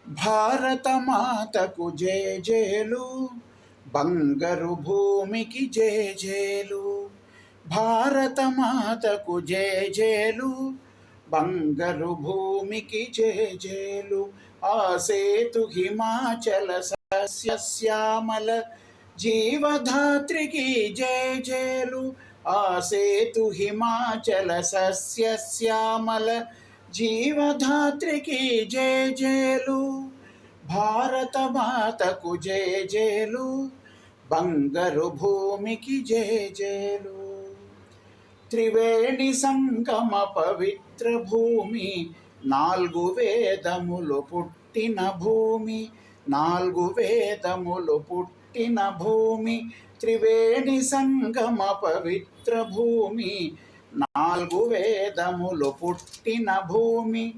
భారతమాతకు జేజేలు, బంగారు భూమికి జేజేలు. భారతమాతకు జేజేలు, బంగారు భూమికి జేజేలు. ఆ సేతు హిమాచల సస్యశ్యామల జీవధాత్రికి జేజేలు. ఆ సేతు హిమాచల సస్యశ్యామల జీవధాత్రికి జేజేలు. భారత మాతకు జేజేలు, బంగారు భూమికి జేజేలు. త్రివేణి సంగమ పవిత్ర భూమి, నాలుగు వేదములు పుట్టిన భూమి. నాలుగు వేదములు పుట్టిన భూమి, త్రివేణి సంగమ పవిత్ర భూమి. నాలుగు వేదములు పుట్టిన భూమి,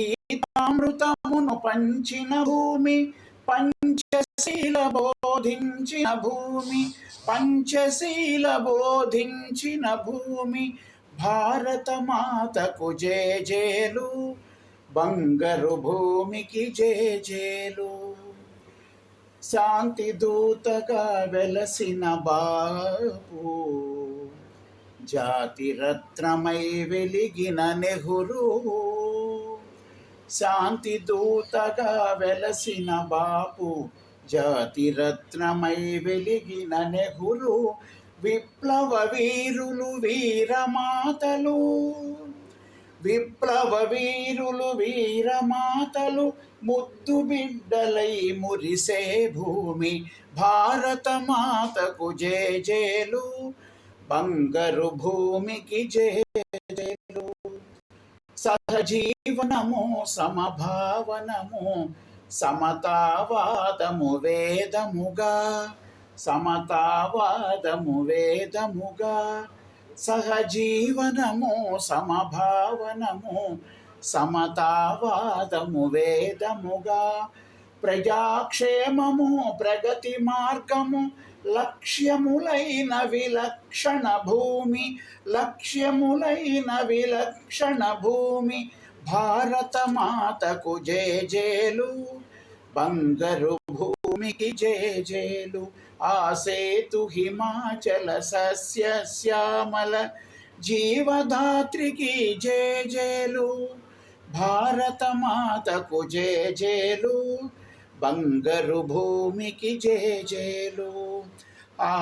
గీతామృతమును పంచిన భూమి. పంచశీల బోధించిన భూమి, పంచశీల బోధించిన భూమి. భారత మాతకు జేజేలు, బంగారు భూమికి జేజేలు. శాంతి దూతగా వెలసిన బాపు, జాతి రత్నమై వెలిగిన నెహ్రూ. శాంతి దూతగా వెలసిన బాపు, జాతి రత్నమై వెలిగిన నెహ్రూ. విప్లవ వీరులు వీరమాతలు, విప్లవ వీరులు వీరమాతలు, ముద్దు బిడ్డలై మురిసే భూమి. భారత మాతకు జేజేలు, బంగారు భూమికి జేజేలు. సహజీవనము సమభావనము, సమతావాదము వేదముగా. సమతావాదము వేదముగా. సహజీవనము సమభావనము, సమతావాదము వేదముగా. ప్రజాక్షేమము ప్రగతి మార్గము, లక్ష్యములైన విలక్షణ భూమి. లక్ష్యములైన విలక్షణ భూమి. భారత మాతకు జేజేలు, బంగారు భూమికి జేజేలు. ఆ సేతు హిమాచల సస్యశ్యామల జీవధాత్రికి జేజేలు. భారత మాతకు జేజేలు, బంగారు భూమికి జేజేలు. ఆ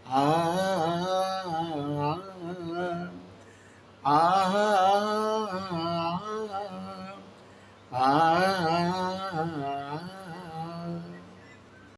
ఆ ఆ